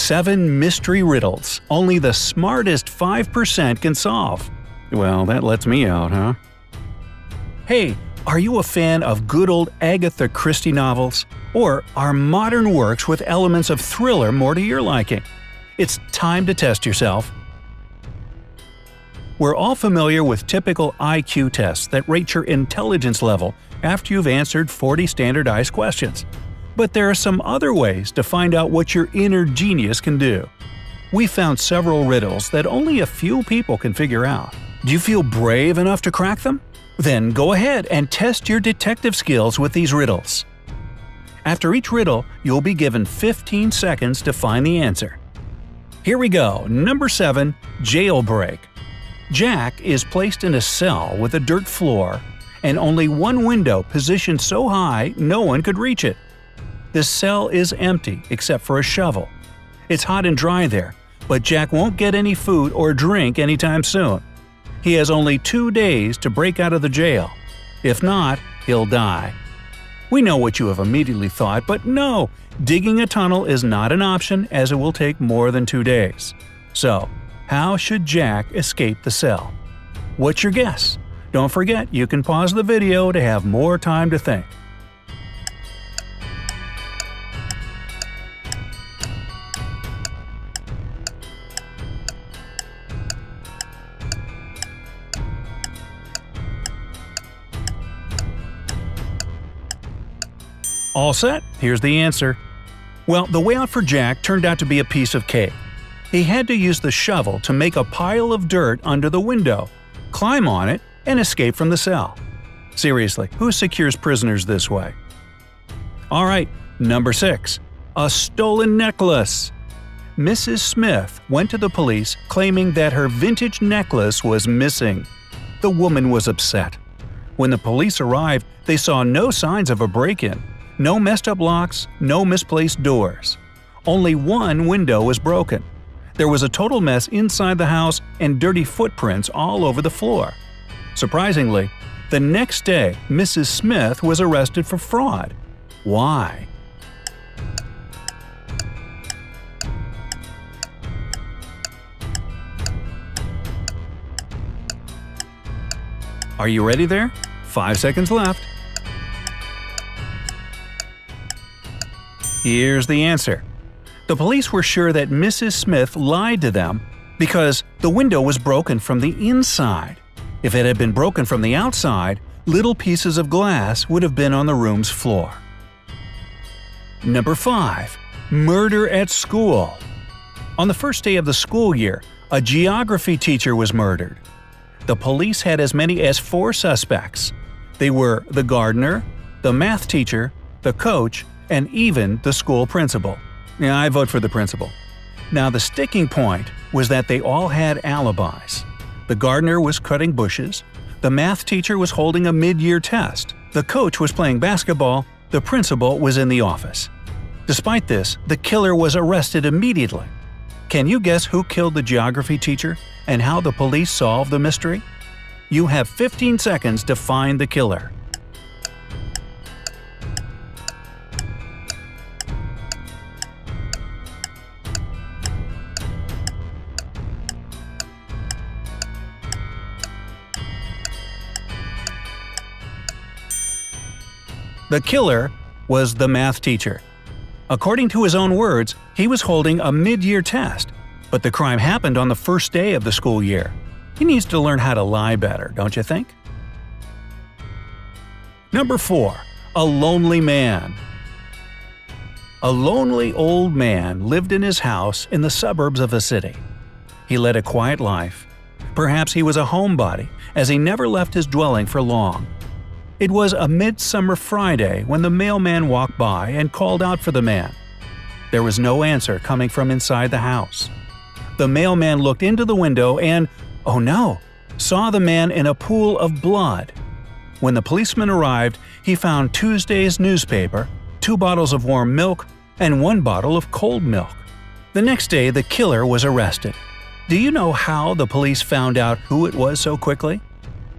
7 mystery riddles only the smartest 5% can solve. Well, that lets me out, huh? Hey, are you a fan of good old Agatha Christie novels? Or are modern works with elements of thriller more to your liking? It's time to test yourself. We're all familiar with typical IQ tests that rate your intelligence level after you've answered 40 standardized questions. But there are some other ways to find out what your inner genius can do. We found several riddles that only a few people can figure out. Do you feel brave enough to crack them? Then go ahead and test your detective skills with these riddles. After each riddle, you'll be given 15 seconds to find the answer. Here we go. Number 7. Jailbreak. Jack is placed in a cell with a dirt floor and only one window positioned so high no one could reach it. The cell is empty except for a shovel. It's hot and dry there, but Jack won't get any food or drink anytime soon. He has only 2 days to break out of the jail. If not, he'll die. We know what you have immediately thought, but no, digging a tunnel is not an option as it will take more than 2 days. So, how should Jack escape the cell? What's your guess? Don't forget you can pause the video to have more time to think. All set? Here's the answer. Well, the way out for Jack turned out to be a piece of cake. He had to use the shovel to make a pile of dirt under the window, climb on it, and escape from the cell. Seriously, who secures prisoners this way? Alright, number 6. A stolen necklace. Mrs. Smith went to the police claiming that her vintage necklace was missing. The woman was upset. When the police arrived, they saw no signs of a break-in. No messed up locks, no misplaced doors. Only one window was broken. There was a total mess inside the house and dirty footprints all over the floor. Surprisingly, the next day Mrs. Smith was arrested for fraud. Why? Are you ready there? 5 seconds left. Here's the answer. The police were sure that Mrs. Smith lied to them because the window was broken from the inside. If it had been broken from the outside, little pieces of glass would have been on the room's floor. Number 5. Murder at school. On the first day of the school year, a geography teacher was murdered. The police had as many as 4 suspects. They were the gardener, the math teacher, the coach, and even the school principal. Yeah, I vote for the principal. Now the sticking point was that they all had alibis. The gardener was cutting bushes, the math teacher was holding a mid-year test, the coach was playing basketball, the principal was in the office. Despite this, the killer was arrested immediately. Can you guess who killed the geography teacher and how the police solved the mystery? You have 15 seconds to find the killer. The killer was the math teacher. According to his own words, he was holding a mid-year test, but the crime happened on the first day of the school year. He needs to learn how to lie better, don't you think? Number 4. A lonely man. A lonely old man lived in his house in the suburbs of a city. He led a quiet life. Perhaps he was a homebody, as he never left his dwelling for long. It was a midsummer Friday when the mailman walked by and called out for the man. There was no answer coming from inside the house. The mailman looked into the window and, oh no, saw the man in a pool of blood. When the policeman arrived, he found Tuesday's newspaper, 2 bottles of warm milk, and 1 bottle of cold milk. The next day, the killer was arrested. Do you know how the police found out who it was so quickly?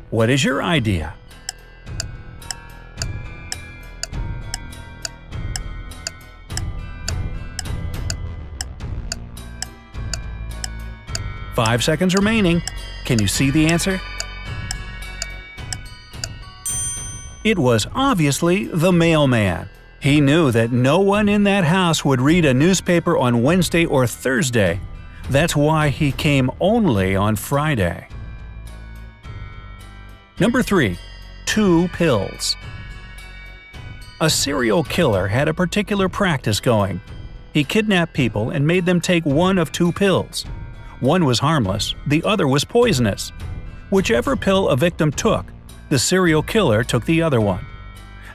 What is your idea? 5 seconds remaining. Can you see the answer? It was obviously the mailman. He knew that no one in that house would read a newspaper on Wednesday or Thursday. That's why he came only on Friday. Number 3. 2 pills. A serial killer had a particular practice going. He kidnapped people and made them take one of 2 pills. One was harmless, the other was poisonous. Whichever pill a victim took, the serial killer took the other one.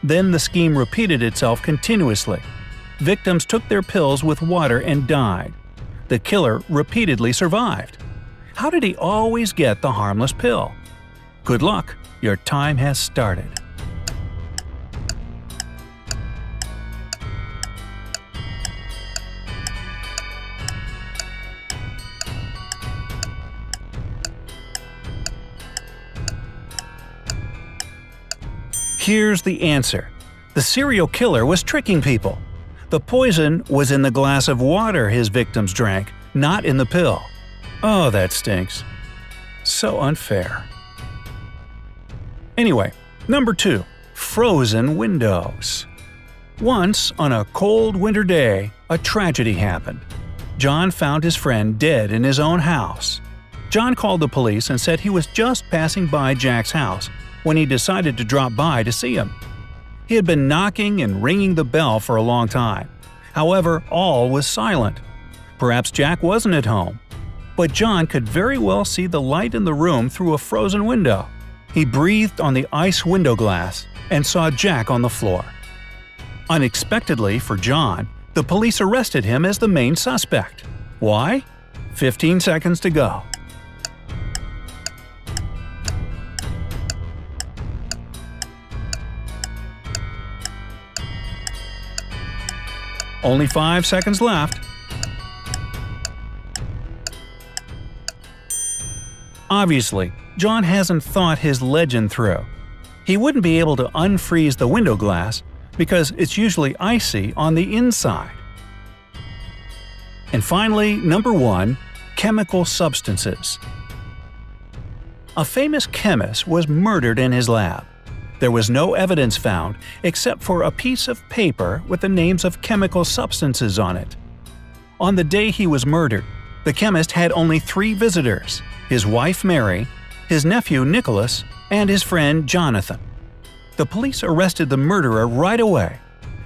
Then the scheme repeated itself continuously. Victims took their pills with water and died. The killer repeatedly survived. How did he always get the harmless pill? Good luck, your time has started. Here's the answer. The serial killer was tricking people. The poison was in the glass of water his victims drank, not in the pill. Oh, that stinks. So unfair. Anyway, number 2. Frozen windows. Once, on a cold winter day, a tragedy happened. John found his friend dead in his own house. John called the police and said he was just passing by Jack's house when he decided to drop by to see him. He had been knocking and ringing the bell for a long time. However, all was silent. Perhaps Jack wasn't at home. But John could very well see the light in the room through a frozen window. He breathed on the ice window glass and saw Jack on the floor. Unexpectedly for John, the police arrested him as the main suspect. Why? 15 seconds to go. Only 5 seconds left. Obviously, John hasn't thought his legend through. He wouldn't be able to unfreeze the window glass because it's usually icy on the inside. And finally, number 1. Chemical substances. A famous chemist was murdered in his lab. There was no evidence found except for a piece of paper with the names of chemical substances on it. On the day he was murdered, the chemist had only 3 visitors: his wife Mary, his nephew Nicholas, and his friend Jonathan. The police arrested the murderer right away.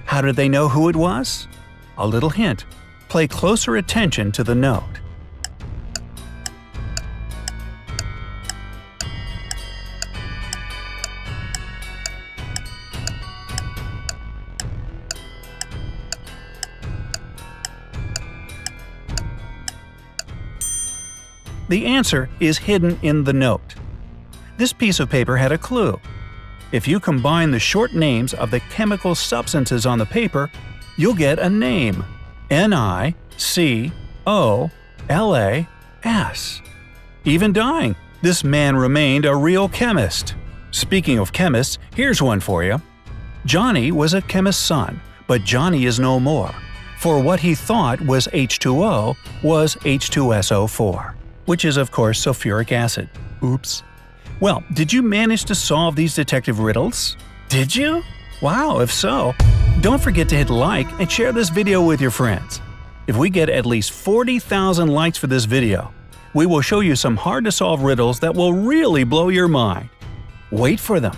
How did they know who it was? A little hint. Pay closer attention to the note. The answer is hidden in the note. This piece of paper had a clue. If you combine the short names of the chemical substances on the paper, you'll get a name: Nicolas. Even dying, this man remained a real chemist. Speaking of chemists, here's one for you. Johnny was a chemist's son, but Johnny is no more, for what he thought was H2O was H2SO4. Which is of course sulfuric acid. Oops. Well, did you manage to solve these detective riddles? Did you? Wow, if so, don't forget to hit like and share this video with your friends. If we get at least 40,000 likes for this video, we will show you some hard-to-solve riddles that will really blow your mind. Wait for them.